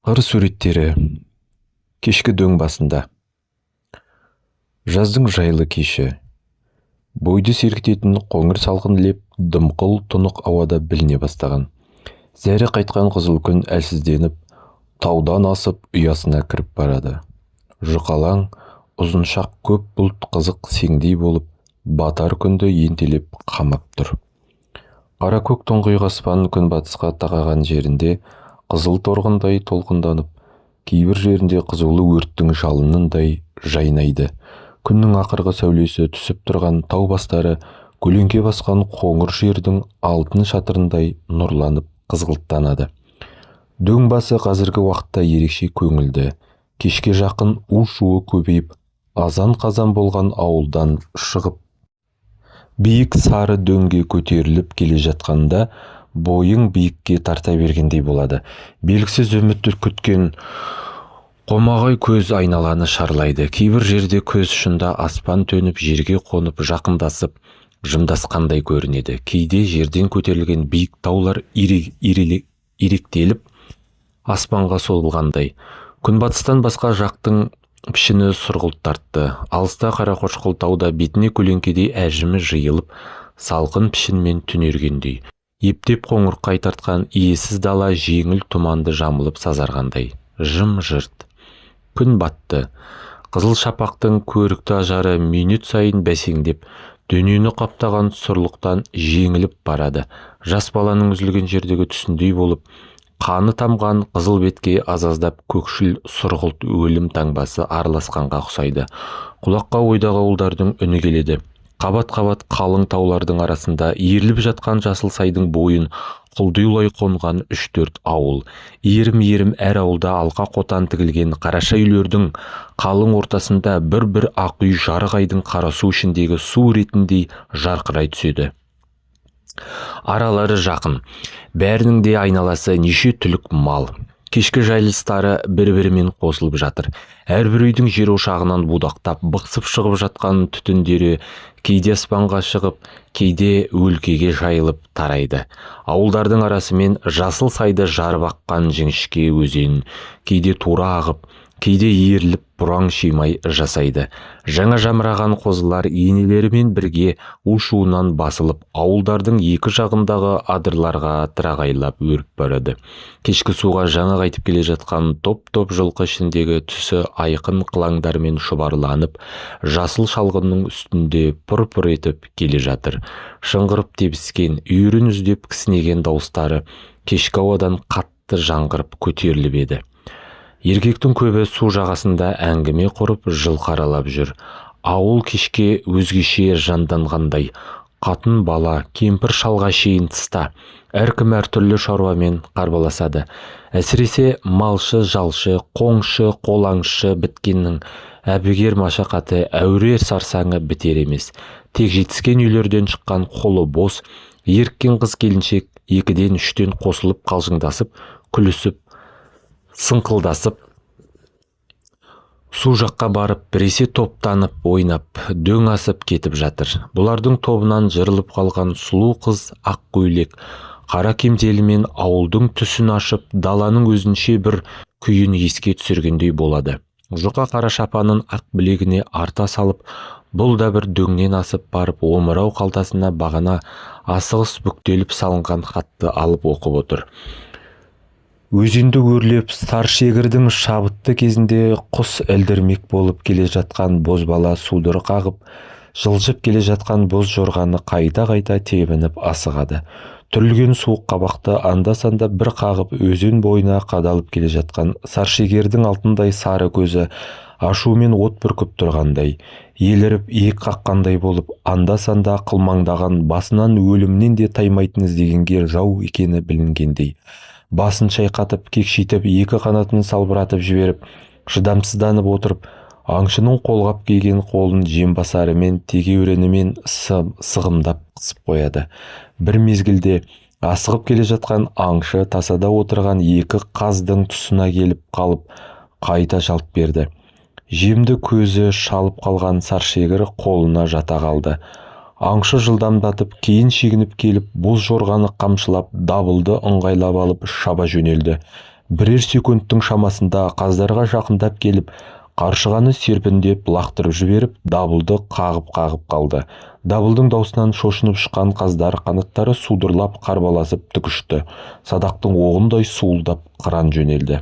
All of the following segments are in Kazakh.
Қыр суреттері кешкі дөң басында. Жаздың жайлы кеші. Бойды сергітетін қоңыр салқын леп дымқыл тұнық ауада біліне бастаған. Зәрі қайтқан қызыл күн әлсізденіп, таудан асып ұясына кіріп барады. Жұқалаң, ұзыншақ көп бұлт қызық сеңдей болып, батар күнді ентелеп қамап тұр. Қара көк тұңғиық аспан күнбатысқа тақаған жерінде қызыл торғындай толқынданып, кейбір жерінде қызулы өрттің жалынындай жайнайды. Күннің ақырғы сәулесі түсіп тұрған тау бастары көлеңке басқан қоңыр жердің алтын шатырындай нұрланып қызғылттанады. Дөң басы қазіргі уақытта ерекше көңілді. Кешке жақын у-шуы көбейіп, азан-қазан болған ауылдан шығып, биік сары дөңге көтеріліп келе жатқанда бойың биікке тарта бергендей болады. Белгісіз үмітті күткен қомағай көз айналаны шарлайды. Кейбір жерде көз ұшында аспан төніп, жерге қонып, жақындасып, жымдасқандай көрінеді. Кейде жерден көтерілген биік таулар иректеліп, аспанға солғандай. Күнбатыстан басқа жақтың пішіні сұрғылт тартты. Алыста Қарақошқыл тауда бетіне көлеңкедей әжімі жиылып, салқын пішінмен түнергендей. Ептеп қоңырқай тартқан иесіз дала жеңіл тұманды жамылып сазарғандай. Жым-жырт. Күн батты. Қызыл шапақтың көрікті ажары минут сайын бәсеңдеп, дүниені қаптаған сұрлықтан жеңіліп барады. Жас баланың үзілген жердегі түсіндей болып, қаны тамған қызыл бетке азаздап көкшіл сұрғылт өлім таңбасы араласқанға ұқсайды. Құлаққа ойдағы ауылдардың үні келеді. Қабат-қабат қалың таулардың арасында иіріліп жатқан жасыл сайдың бойын құлдилай қонған 3-4 ауыл. Иірім-иірім әр ауылда алқа қотан тігілген қараша үйлердің қалың ортасында бір-бір ақ үй жарық айдың қарасу ішіндегі су ретіндей жарқырай түседі. Аралары жақын. Бәрінің де айналасы неше түлік мал. Кешкі жайылыстары бір-бірімен қосылып жатыр. Әрбір үйдің жер ошағынан будақтап, бықсып шығып жатқан түтіндері кейде аспанға шығып, кейде өлкеге жайылып тарайды. Ауылдардың арасымен жасыл сайды жарып аққан жіңішке өзен, кейде тура ағып, кейде иіріліп бұраң шимай жасайды. Жаңа жамыраған қозылар енелерімен бірге у-шуынан басылып, ауылдардың екі жағындағы адырларға тырағайлап өріп барады. Кешкі суға жаңа қайтып келе жатқан топ-топ жылқы ішіндегі түсі айқын қылаңдармен шұбарланып, жасыл шалғынның үстінде пұр-пұр етіп келе жатыр. Шыңғырып тебіскен, үйірін үздеп кісінеген дауыстары кешкі ауадан қатты жаңғырып көтеріліп еді. Еркектің көбі су жағасында әңгіме құрып жылқы аралап жүр. Ауыл кешке өзгеше жанданғандай. Қатын бала, кемпір шалға шейін тыста. Әркім әртүрлі шаруамен қарбаласады. Әсіресе малшы, жалшы, қоңшы, қолаңшы біткеннің әбігер машақаты, әуре сарсаңы бітер емес. Тек жетіскен үйлерден шыққан қолы бос, еріккен қыз келіншек 2-3 қосылып қалжыңдасып, күлісіп, сыңқылдасып, су жаққа барып, біресе топтанып, ойнап, дөң асып кетіп жатыр. Бұлардың тобынан жырылып қалған сұлу қыз ақ көйлек, қара кемзелімен ауылдың түсін ашып, даланың өзінше бір күйін еске түсіргендей болады. Жұқа қара шапанын ақ білегіне арта салып, бұл да бір дөңнен асып барып, омырау қалтасына бағана асығыс бүктеліп салынған хатты алып оқып отыр. Өзенді өрлеп, Саршегірдің шабытты кезінде құс ілдірмек болып келе жатқан бозбала судыр қағып, жылжып келе жатқан боз жорғаны қайта-қайта тебініп асығады. Түрілген суық қабақты анда-санда бір қағып, өзен бойына қадалып келе жатқан Саршегірдің алтындай сары көзі ашумен от бүркіп тұрғандай, еліріп иек қаққандай болып, анда-санда қылмаңдаған басынан өлімнен де таймайтын іздегенге жау екені білінгендей. Басын шайқатып, кекшитіп, екі қанатын салбыратып жіберіп, шыдамсызданып отырып, аңшының қолғап келген қолын жембасарымен, тегеуренімен сығымдап қысып қояды. Бір мезгілде асығып келе жатқан аңшы тасада отырған екі қаздың тұсына келіп қалып, қайта жалт берді. Жемді көзі шалып қалған Саршегір қолына жата қалды. Аңшы жылдамдатып, кейін шегініп келіп, боз жорғаны қамшылап, дабылды ыңғайлап алып шаба жөнелді. Бірер секундтың шамасында қаздарға жақындап келіп, қаршығаны серпіндеп лақтырып жіберіп, дабылды қағып қалды. Дабылдың даусынан шошынып шыққан қаздар қанаттары судырлап қарбаласып тік ұшты. Садақтың оғындай суылдап қыран жөнелді.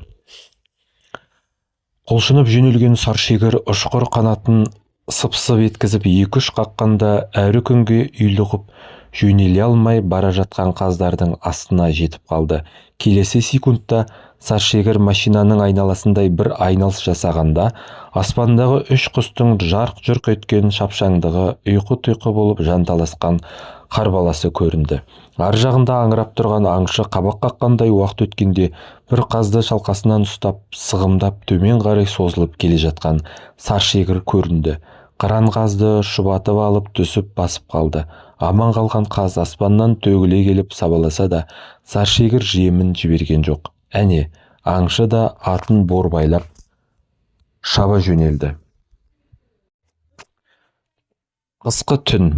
Құлшынып жөнелген саршегір ұшқыр қанатын сып-сып еткізіп екі-үш қаққанда әрі күнге үйлығып жөнеле алмай бара жатқан қаздардың астына жетіп қалды. Келесі секундта саршегір машинаның айналасындай бір айналыс жасағанда, аспандағы үш құстың жарқ-жұрқ еткен шапшаңдығы ұйқы-тұйқы болып жанталасқан қарбаласы көрінді. Ар жағында аңырап тұрған аңшы қабақ қаққандай уақыт өткенде бір қазды шалқасынан ұстап, сығымдап төмен қарай созылып келе жатқан саршегір көрінді. Қыран қазды шұбатып алып түсіп басып қалды. Аман қалған қаз аспаннан төгіле келіп сабаласа да, саршегір жемін жіберген жоқ. Әне, аңшы да атын борбайлап шаба жөнелді. Қысқы түн.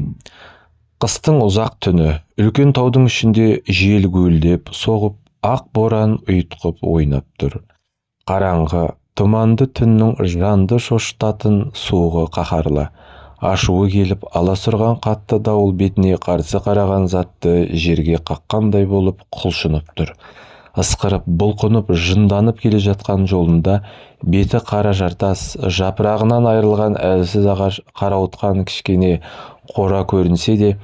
Қыстың ұзақ түні, үлкен таудың ішінде жел гуілдеп соғып, ақ боран ұйтқып ойнап тұр. Қараңғы, тұманды түннің жанды шошытатын суығы қаһарлы. Ашуы келіп, аласұрған қатты дауыл бетіне қарсы қараған затты жерге қаққандай болып құлшынып тұр. Ысқырып, бұлқынып, жынданып келе жатқан жолында беті қара жартас, жапырағынан айырылған әлсіз ағаш қарауытқан кішкене қора көрінсе де,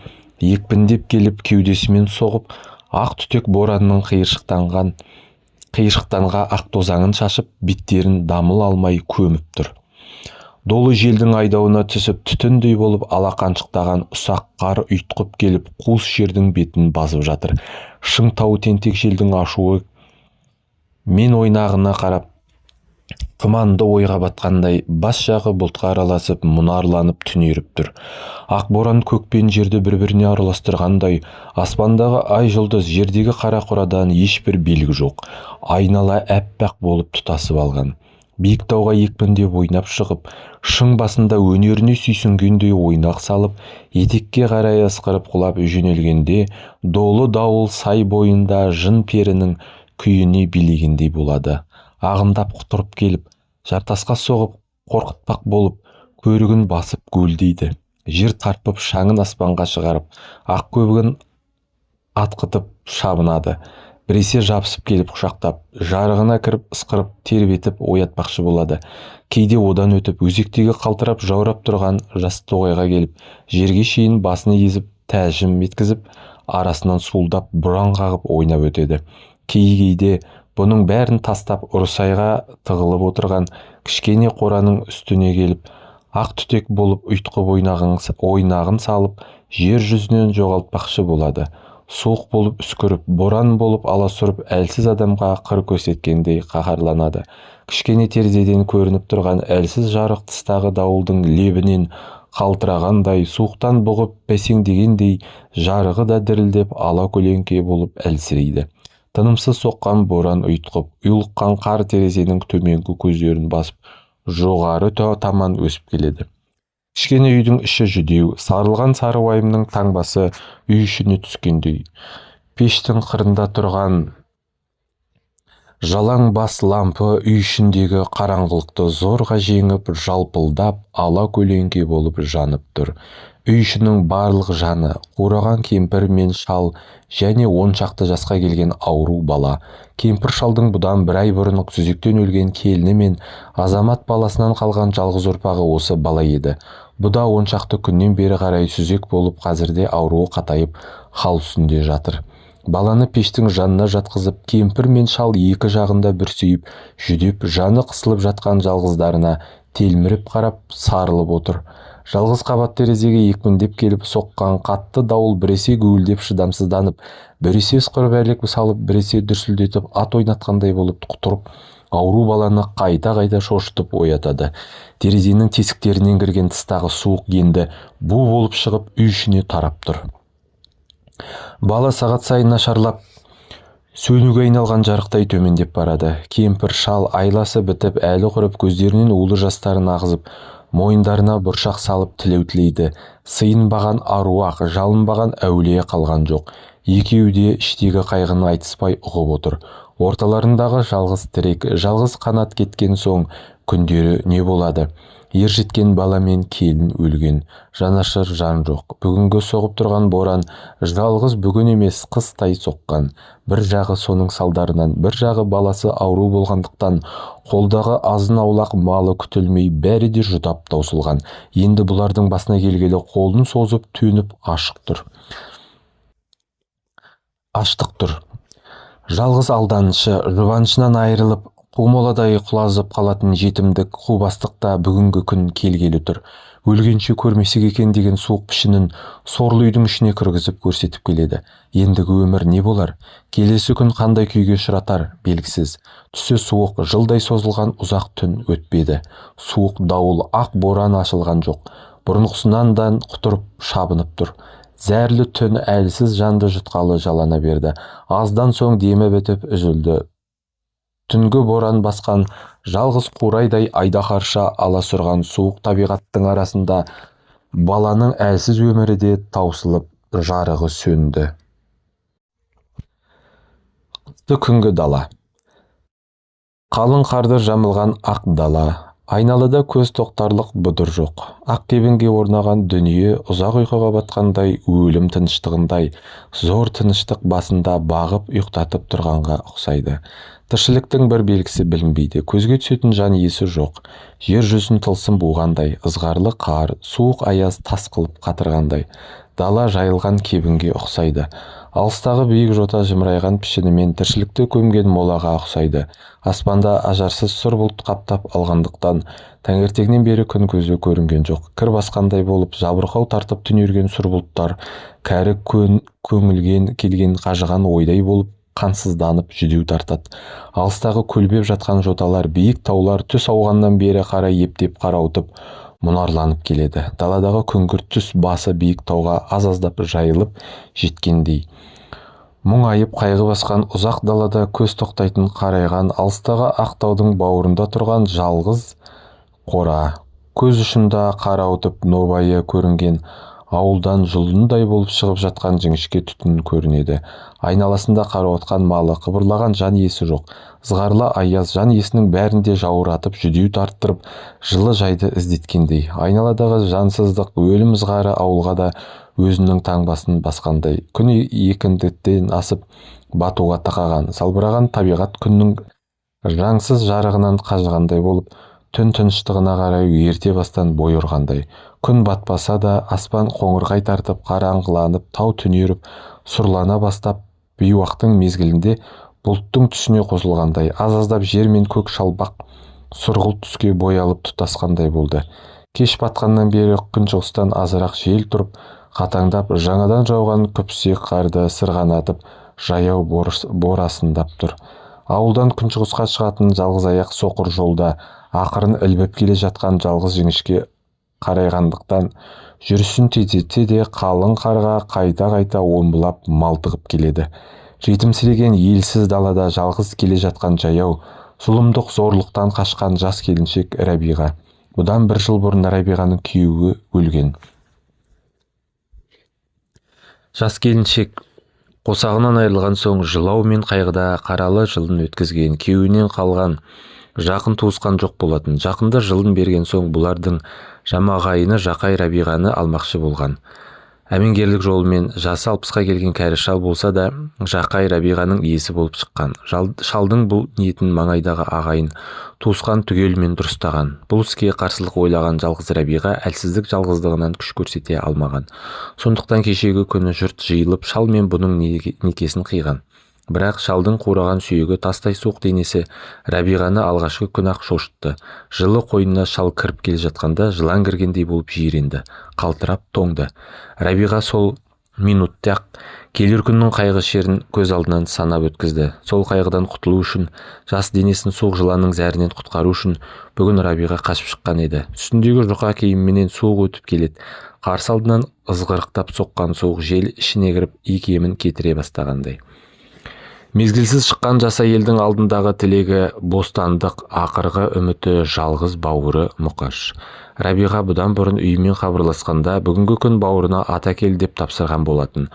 екпіндеп келіп кеудесімен соғып, ақ түтек боранның қиыршықтанға ақ тозаңын шашып, беттерін дамыл алмай көміп тұр. Долы желдің айдауына түсіп түтіндей болып алақаншықтаған ұсақ қар ұйтқып келіп қуыс жердің бетін басып жатыр. Шың тау тентек желдің ашуы мен ойнағына қарап, тұманды ойға батқандай бас жағы бұлтқа араласып мұнарланып түнеріп тұр. Ақ боран көк пен жерді бір-біріне араластырғандай, аспандағы ай жұлдыз жердегі қара құрадан ешбір белгі жоқ. Айнала әппақ болып тұтасып алған. Биік тауға екпіндеп ойнап шығып, шың басында өнеріне сүйсінгендей ойнақ салып, етекке қарай ысқырып құлап жөнелгенде, долы дауыл сай бойында жын перінің күйіне билегендей болады. Ағындап құтырып келіп, жартасқа соғып, қорқытпақ болып, көрігін басып гөлдейді. Жер тарпып, шаңын аспанға шығарып, ақ көбігін атқытып шабынады. Біресе жабысып келіп құшақтап, жарығына кіріп ысқырып, тербетіп оятпақшы болады. Кейде одан өтіп, өзектегі қалтырап жаурап тұрған жас тоғайға келіп, жерге шейін басын езіп, тәжім еткізіп, арасынан суылдап, бұран қағып ойнап өтеді. Кейде бұның бәрін тастап, ұрысайға тығылып отырған кішкене қораның үстіне келіп, ақ түтек болып ұйтқып ойнағын салып, жер жүзінен жоғалтпақшы болады. Суық болып үскіріп, боран болып аласұрып, әлсіз адамға қыр көрсеткендей қаһарланады. Кішкене терезеден көрініп тұрған әлсіз жарық тыстағы дауылдың лебінен қалтырағандай, суықтан бұғып бәсеңдегендей, жарығы да дірілдеп ала көлеңке болып әлсірейді. Тынымсыз соққан боран ұйтқып, ұйлыққан қар терезенің төменгі көздерін басып, жоғары таман өсіп келеді. Кішкене үйдің іші жүдеу, сарылған сары уайымның таңбасы үй ішіне түскендей. Пештің қырында тұрған жалаң бас лампы үй ішіндегі қараңғылықты зорға жеңіп, жалпылдап, ала көлеңке болып жанып тұр. Үй ішінің барлық жаны, қураған кемпір мен шал және 10 шақты жасқа келген ауру бала. Кемпір шалдың бұдан бір ай бұрын сүзектен өлген келіні мен азамат баласынан қалған жалғыз ұрпағы осы бала еді. Бұда 10 шақты күннен бері қарай сүзек болып, қазірде ауруы қатайып, хал үстінде жатыр. Баланы пештің жанына жатқызып, кемпір мен шал екі жағында бүрсейіп, жүдеп, жаны қысылып жатқан жалғыздарына телміріп қарап, сарылып отыр. Жалғыз қабат терезеге екпіндеп келіп соққан қатты дауыл біресе гуілдеп шыдамсызданып, біресе ысқырып әлек салып, біресе дүрсілдетіп ат ойнатқандай болып құтырып, ауру баланы қайта шошытып оятады. Терезенің тесіктерінен кірген тыстағы суық енді бу болып шығып, үй ішіне тарап тұр. Бала сағат сайын нашарлап, сөнуге айналған жарықтай төмендеп барады. Кемпір шал айласы бітіп, әлі құрып, көздерінен улы жастарын ағызып, мойындарына бұршақ салып тілеу тілейді. Сыйынбаған аруақ, жалынбаған әулие қалған жоқ. Екеуі де іштегі қайғыны айтыспай ұғып отыр. орталарындағы жалғыз тірек, жалғыз қанат кеткен соң күндері не болады? Ер жеткен бала мен келін өлген, жанашыр жан жоқ. Бүгінгі соғып тұрған боран жалғыз бүгін емес, қыстай соққан. Бір жағы соның салдарынан, бір жағы баласы ауру болғандықтан, қолдағы азын-аулақ малы күтілмей бәрі де жұтап таусылған. Енді бұлардың басына келгелі қолын созып төніп аштық тұр. Жалғыз алданышы, жұбанышынан айырылып, құмоладай құлазып қалатын жетімдік, қубастықта бүгінгі күн келгелі тұр. Өлгенше көрмесек екен деген суық пішінін сорлы үйдің ішіне кіргізіп көрсетіп келеді. Ендігі өмір не болар? Келесі күн қандай күйге ұшыратар белгісіз. Түсі суық, жылдай созылған ұзақ түн өтпеді. Суық дауыл, ақ боран ашылған жоқ. Бұрынғысынан да құтырып шабынып тұр. Зәрлі түн әлсіз жанды жұтқалы жалана берді. Аздан соң демі бітіп үзілді. Түнгі боран басқан жалғыз қурайдай айдаһарша аласұрған суық табиғаттың арасында баланың әлсіз өмірі де таусылып, жарығы сөнді. Қысты күнгі дала. Қалың қарды жамылған ақ дала. Айналада көз тоқтарлық бұдыр жоқ. Ақ кебінге орнаған дүние ұзақ ұйқыға батқандай, өлім тыныштығындай, зор тыныштық басында бағып ұйықтатып тұрғанға ұқсайды. Тіршіліктің бір белгісі білінбейді, көзге түсетін жан иесі жоқ. Жер жүзін тылсым буғандай, ызғарлы қар, суық аяз тас қылып қатырғандай. Дала жайылған кебінге ұқсайды. Алыстағы биік жота жымырайған пішінімен тіршілікті көмген молаға ұқсайды. Аспанда ажарсыз сұр бұлт қаптап алғандықтан, таңертеңнен бері күн көзі көрінген жоқ. Кір басқандай болып, жабырқау тартып түнерген сұр бұлттар, кәрі көңілген келген қажыған ойдай болып, қансызданып жүдеу тартады. Алыстағы көлбеп жатқан жоталар, биік таулар түс ауғаннан бері қарай ептеп қарауытып, мұнарланып келеді. Даладағы күңгірт түс басы биік тауға аз-аздап жайылып жеткендей. Мұңайып қайғы басқан ұзақ далада көз тоқтайтын қарайған алыстағы ақ таудың бауырында тұрған жалғыз қора. Көз ұшында қарауытып нобайы көрінген ауылдан жұлындай болып шығып жатқан жіңішке түтін көрінеді. Айналасында қарауытқан малы, қыбырлаған жан иесі жоқ. Ызғарлы аяз жан иесінің бәрінде жауратып, жүдеу тарттырып, жылы жайды іздеткендей. Айналадағы жансыздық, өлім ызғары ауылға да өзінің таңбасын басқандай. Күн екіндіктен асып батуға тақаған, салбыраған табиғат күннің жаңсыз жарығынан қажығандай болып, түн тыныштығына қарай ерте бастан бой ұрғандай. Күн батпаса да аспан қоңырқай тартып, қараңғыланып, тау түнеріп, сұрлана бастап, бейуақтың мезгілінде бұлттың түсіне қосылғандай, аз-аздап жер мен көк шалбақ сұрғылт түске боялып тұтасқандай болды. Кеш батқаннан бері күншығыстан азырақ жел тұрып, қатаңдап, жаңадан жауған күпсек қарды сырғанатып, жаяу борасындап тұр. Ауылдан күншығысқа шығатын жалғыз аяқ соқыр жолда ақырын ілбіп келе жатқан жалғыз жіңішке қарайғандықтан, жүрісін тездетсе де қалың қарға қайта-қайта омбылап малтығып келеді. Жетімсіреген елсіз далада жалғыз келе жатқан жаяу, зұлымдық зорлықтан қашқан жас келіншек Рәбиға. Бұдан 1 жыл бұрын Рәбиғаның күйеуі өлген. Жас келіншек қосағынан айырылған соң жылау мен қайғыда қаралы жылын өткізген, күйеуінен қалған жақын туысқан жоқ болатын. Жақында жылын берген соң бұлардың жамағайыны Жақай Рәбиғаны алмақшы болған. Әмеңгерлік жолымен жасы 60-қа келген кәрі шал болса да, Жақай Рәбиғаның иесі болып шыққан. Шалдың бұл ниетін маңайдағы ағайын туысқан түгелмен дұрыстаған. Бұл іске қарсылық ойлаған жалғыз Рәбиға әлсіздік жалғыздығынан күш көрсете алмаған. Сондықтан кешегі күні жұрт жиылып, шал мен бұның некесін қиған. Бірақ шалдың қураған сүйегі тастай суық денесі Рәбиғаны алғашқы күн-ақ шошытты. Жылы қойнына шал кіріп келе жатқанда жылан кіргендей болып жиренді, қалтырап тоңды. Рәбиға сол минутта-ақ келер күннің қайғы шерін көз алдынан санап өткізді. Сол қайғыдан құтылу үшін, жас денесін суық жыланның зәрінен құтқару үшін бүгін Рәбиға қашып шыққан еді. Үстіндегі жұқа киімменен суық өтіп келеді. Қарсы алдынан ызғырықтап соққан суық жел ішіне кіріп икемін кетіре бастағандай. Мезгілсіз шыққан жас әйелдің алдындағы тілегі бостандық, ақырғы үміті жалғыз бауыры Мұқаш. Рәбиға бұдан бұрын үйімен хабарласқанда бүгінгі күн бауырына ат әкел деп тапсырған болатын.